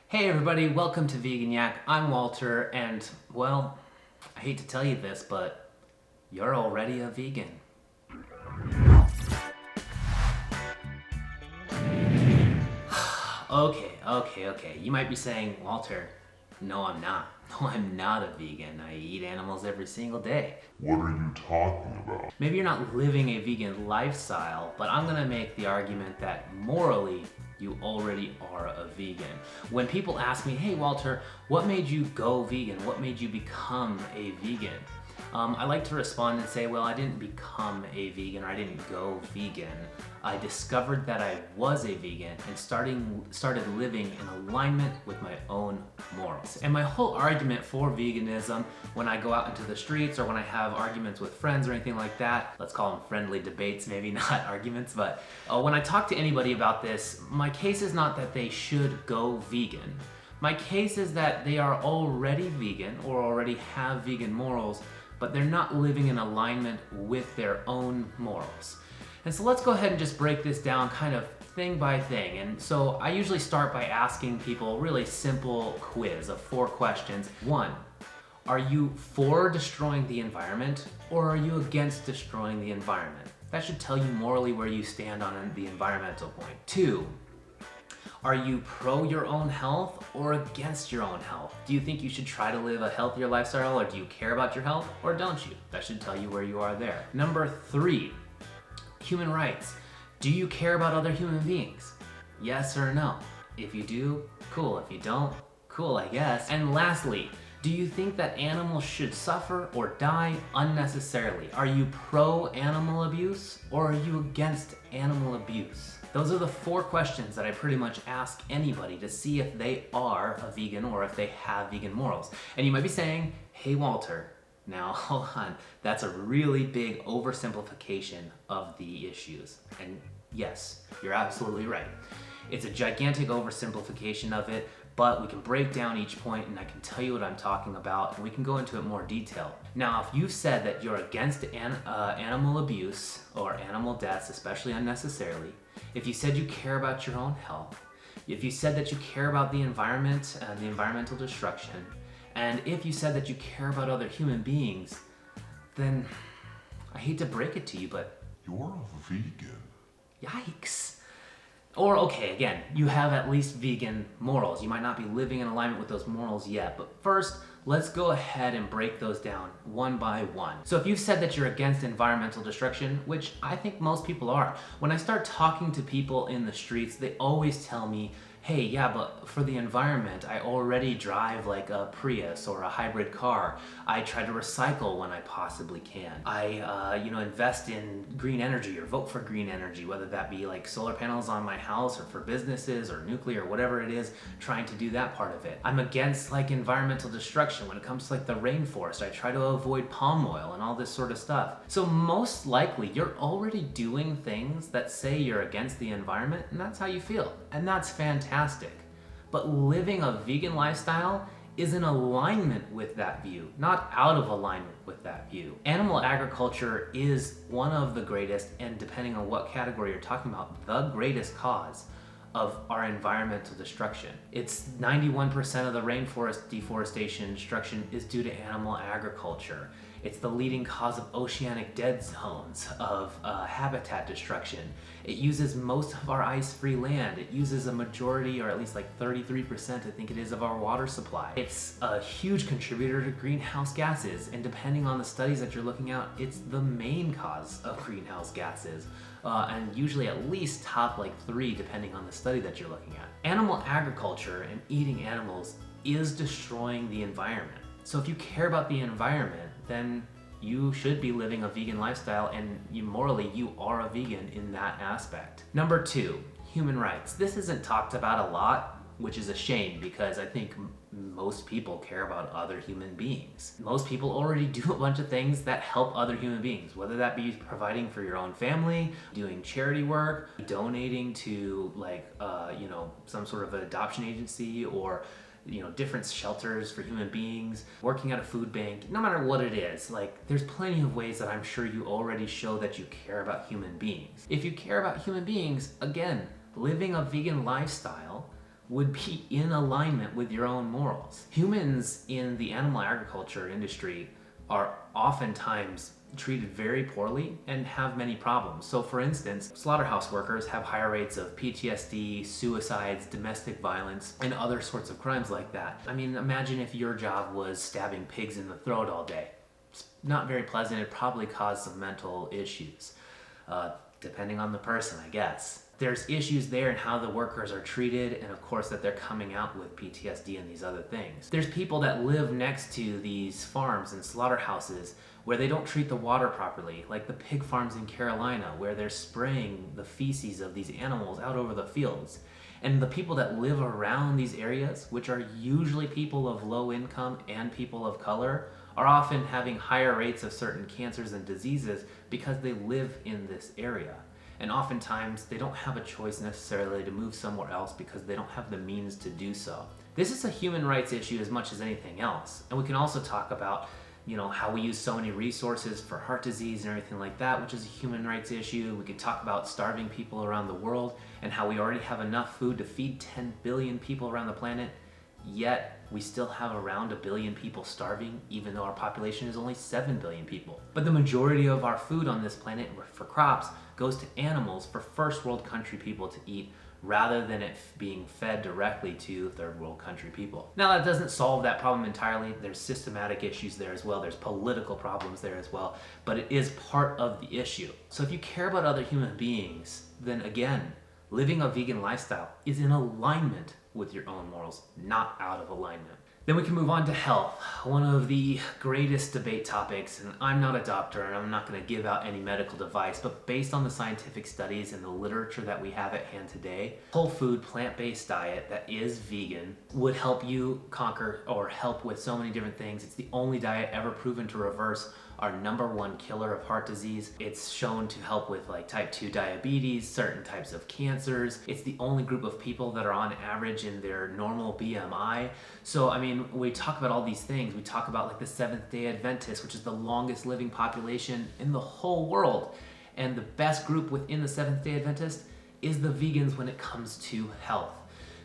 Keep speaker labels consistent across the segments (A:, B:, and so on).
A: Hey everybody, welcome to Vegan Yak. I'm Walter, and well, I hate to tell you this, but you're already a vegan. Okay. You might be saying, Walter, no, I'm not. No, I'm not a vegan. I eat animals every single day.
B: What are you talking about?
A: Maybe you're not living a vegan lifestyle, but I'm gonna make the argument that morally, you already are a vegan. When people ask me, hey Walter, what made you go vegan? What made you become a vegan? I like to respond and say, well, I didn't become a vegan or I didn't go vegan. I discovered that I was a vegan and started living in alignment with my own morals. And my whole argument for veganism, when I go out into the streets or when I have arguments with friends or anything like that, let's call them friendly debates, maybe not arguments, but when I talk to anybody about this, my case is not that they should go vegan. My case is that they are already vegan or already have vegan morals, but they're not living in alignment with their own morals. And so let's go ahead and just break this down kind of thing by thing. And so I usually start by asking people a really simple quiz of 4 questions. 1, are you for destroying the environment or are you against destroying the environment? That should tell you morally where you stand on the environmental point. 2, are you pro your own health or against your own health? Do you think you should try to live a healthier lifestyle or do you care about your health or don't you? That should tell you where you are there. Number 3, human rights. Do you care about other human beings? Yes or no? If you do, cool. If you don't, cool, I guess. And lastly, do you think that animals should suffer or die unnecessarily? Are you pro animal abuse or are you against animal abuse? Those are the 4 questions that I pretty much ask anybody to see if they are a vegan or if they have vegan morals. And you might be saying, hey Walter, now hold on, that's a really big oversimplification of the issues. And yes, you're absolutely right. It's a gigantic oversimplification of it, but we can break down each point and I can tell you what I'm talking about and we can go into it more detail. Now, if you've said that you're against animal abuse or animal deaths, especially unnecessarily, if you said you care about your own health, if you said that you care about the environment and the environmental destruction, and if you said that you care about other human beings, then I hate to break it to you, but
B: You're a vegan.
A: yikes. Or okay, again, you have at least vegan morals. You might not be living in alignment with those morals yet, but first, let's go ahead and break those down one by one. So if you've said that you're against environmental destruction, which I think most people are, when I start talking to people in the streets, they always tell me, hey, yeah, but for the environment, I already drive like a Prius or a hybrid car. I try to recycle when I possibly can. I, invest in green energy or vote for green energy, whether that be like solar panels on my house or for businesses or nuclear, whatever it is, trying to do that part of it. I'm against like environmental destruction when it comes to like the rainforest. I try to avoid palm oil and all this sort of stuff. So most likely you're already doing things that say you're against the environment and that's how you feel. And that's fantastic. But living a vegan lifestyle is in alignment with that view, not out of alignment with that view. Animal agriculture is one of the greatest, and depending on what category you're talking about, the greatest cause of our environmental destruction. It's 91% of the rainforest deforestation destruction is due to animal agriculture. It's the leading cause of oceanic dead zones, of habitat destruction. It uses most of our ice-free land. It uses a majority, or at least like 33%, I think it is, of our water supply. It's a huge contributor to greenhouse gases, and depending on the studies that you're looking at, it's the main cause of greenhouse gases. And usually at least top like 3 depending on the study that you're looking at. Animal agriculture and eating animals is destroying the environment. So if you care about the environment, then you should be living a vegan lifestyle and morally you are a vegan in that aspect. Number 2, human rights. This isn't talked about a lot, which is a shame because I think most people care about other human beings. Most people already do a bunch of things that help other human beings, whether that be providing for your own family, doing charity work, donating to some sort of an adoption agency or different shelters for human beings, working at a food bank, no matter what it is, there's plenty of ways that I'm sure you already show that you care about human beings. If you care about human beings, again, living a vegan lifestyle would be in alignment with your own morals. Humans in the animal agriculture industry are oftentimes treated very poorly and have many problems. So for instance, slaughterhouse workers have higher rates of PTSD, suicides, domestic violence, and other sorts of crimes like that. I mean, imagine if your job was stabbing pigs in the throat all day. It's not very pleasant. It probably caused some mental issues, depending on the person, I guess. There's issues there in how the workers are treated, and of course that they're coming out with PTSD and these other things. There's people that live next to these farms and slaughterhouses where they don't treat the water properly, like the pig farms in Carolina, where they're spraying the feces of these animals out over the fields. And the people that live around these areas, which are usually people of low income and people of color, are often having higher rates of certain cancers and diseases because they live in this area. And oftentimes they don't have a choice necessarily to move somewhere else because they don't have the means to do so. This is a human rights issue as much as anything else. And we can also talk about, how we use so many resources for heart disease and everything like that, which is a human rights issue. We could talk about starving people around the world and how we already have enough food to feed 10 billion people around the planet, yet we still have around 1 billion people starving, even though our population is only 7 billion people. But the majority of our food on this planet for crops goes to animals for first world country people to eat, rather than it being fed directly to third world country people. Now that doesn't solve that problem entirely. There's systematic issues there as well. There's political problems there as well, but it is part of the issue. So if you care about other human beings, then again, living a vegan lifestyle is in alignment with your own morals, not out of alignment. Then we can move on to health, one of the greatest debate topics, and I'm not a doctor and I'm not going to give out any medical advice, but based on the scientific studies and the literature that we have at hand today, whole food, plant-based diet that is vegan would help you conquer or help with so many different things. It's the only diet ever proven to reverse our #1 killer of heart disease. It's shown to help with like type 2 diabetes, certain types of cancers. It's the only group of people that are on average in their normal BMI. So I mean, we talk about all these things. We talk about like the Seventh-day Adventists, which is the longest living population in the whole world. And the best group within the Seventh-day Adventists is the vegans when it comes to health.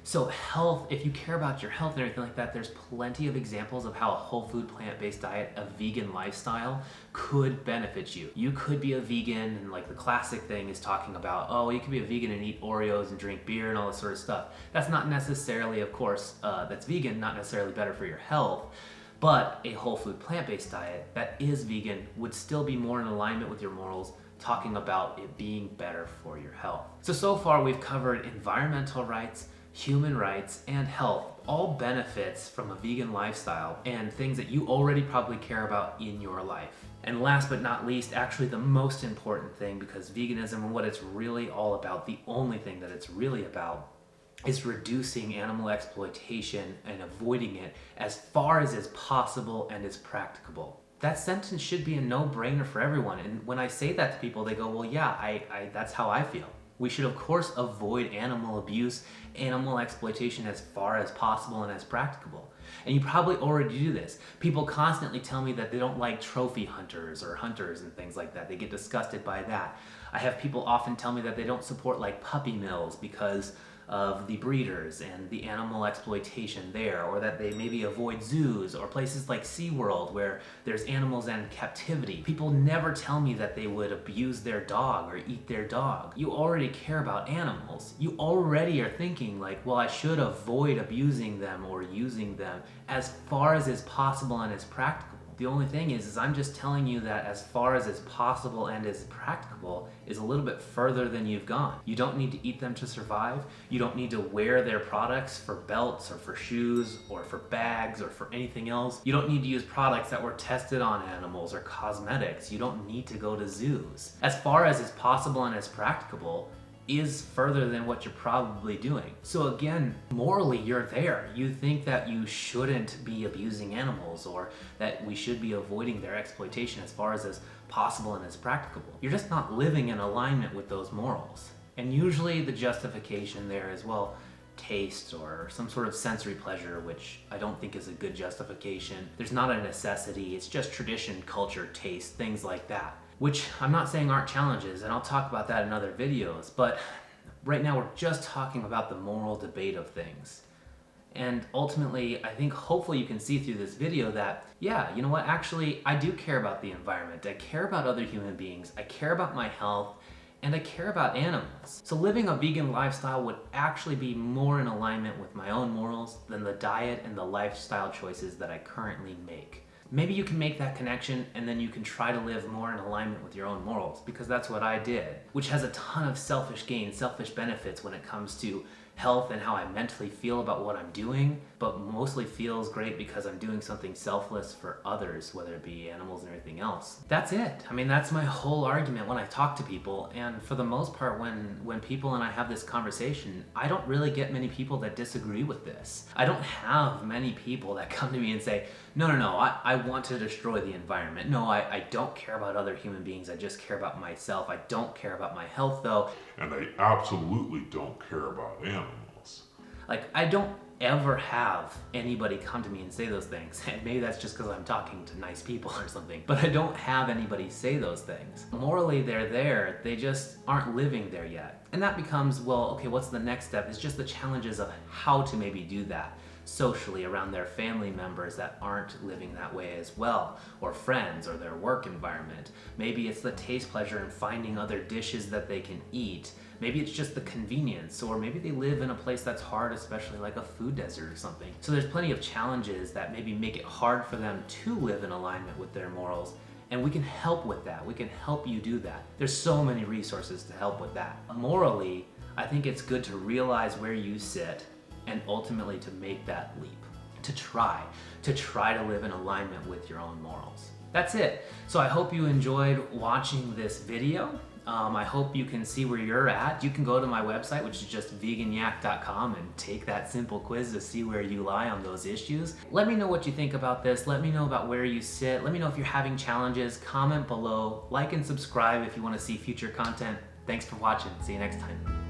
A: So health, if you care about your health and everything like that, there's plenty of examples of how a whole food, plant-based diet, a vegan lifestyle could benefit you. You could be a vegan, and like the classic thing is talking about, oh, you could be a vegan and eat Oreos and drink beer and all this sort of stuff. That's not necessarily, of course, that's vegan, not necessarily better for your health. But a whole food, plant-based diet that is vegan would still be more in alignment with your morals, talking about it being better for your health. So far we've covered environmental rights, human rights, and health, all benefits from a vegan lifestyle and things that you already probably care about in your life. And last but not least, actually the most important thing, because veganism and what it's really all about, the only thing that it's really about, is reducing animal exploitation and avoiding it as far as is possible and is practicable. That sentence should be a no-brainer for everyone. And when I say that to people, they go, well, yeah, that's how I feel. We should, of course, avoid animal abuse, animal exploitation as far as possible and as practicable. And you probably already do this. People constantly tell me that they don't like trophy hunters or hunters and things like that. They get disgusted by that. I have people often tell me that they don't support like puppy mills because of the breeders and the animal exploitation there, or that they maybe avoid zoos or places like SeaWorld where there's animals in captivity. People never tell me that they would abuse their dog or eat their dog. You already care about animals. You already are thinking like, well, I should avoid abusing them or using them as far as is possible and as practical. The only thing is I'm just telling you that as far as is possible and is practicable is a little bit further than you've gone. You don't need to eat them to survive. You don't need to wear their products for belts or for shoes or for bags or for anything else. You don't need to use products that were tested on animals or cosmetics. You don't need to go to zoos. As far as is possible and as practicable is further than what you're probably doing. So again, morally, you're there. You think that you shouldn't be abusing animals or that we should be avoiding their exploitation as far as is possible and as practicable. You're just not living in alignment with those morals. And usually the justification there is, well, taste or some sort of sensory pleasure, which I don't think is a good justification. There's not a necessity. It's just tradition, culture, taste, things like that. Which I'm not saying aren't challenges, and I'll talk about that in other videos, but Right now we're just talking about the moral debate of things. And ultimately, I think hopefully you can see through this video that, yeah, you know what, actually, I do care about the environment. I care about other human beings. I care about my health, and I care about animals. So living a vegan lifestyle would actually be more in alignment with my own morals than the diet and the lifestyle choices that I currently make. Maybe you can make that connection and then you can try to live more in alignment with your own morals, because that's what I did, which has a ton of selfish gain, selfish benefits when it comes to health and how I mentally feel about what I'm doing, but mostly feels great because I'm doing something selfless for others, whether it be animals and everything else. That's it. I mean, that's my whole argument when I talk to people, and for the most part, when people and I have this conversation, I don't really get many people that disagree with this. I don't have many people that come to me and say, no, I want to destroy the environment. No, I don't care about other human beings. I just care about myself. I don't care about my health though.
B: And I absolutely don't care about animals.
A: Like, I don't ever have anybody come to me and say those things. And maybe that's just because I'm talking to nice people or something. But I don't have anybody say those things. Morally, they're there. They just aren't living there yet. And that becomes, well, okay, what's the next step? It's just the challenges of how to maybe do that socially around their family members that aren't living that way as well, or friends, or their work environment. Maybe it's the taste pleasure in finding other dishes that they can eat. Maybe it's just the convenience, or maybe they live in a place that's hard, especially like a food desert or something. So there's plenty of challenges that maybe make it hard for them to live in alignment with their morals, and we can help with that. We can help you do that. There's so many resources to help with that. Morally, I think it's good to realize where you sit and ultimately to make that leap, to try to live in alignment with your own morals. That's it. So I hope you enjoyed watching this video. I hope you can see where you're at. You can go to my website, which is just veganyak.com, and take that simple quiz to see where you lie on those issues. Let me know what you think about this. Let me know about where you sit. Let me know if you're having challenges. Comment below. Like and subscribe if you want to see future content. Thanks for watching. See you next time.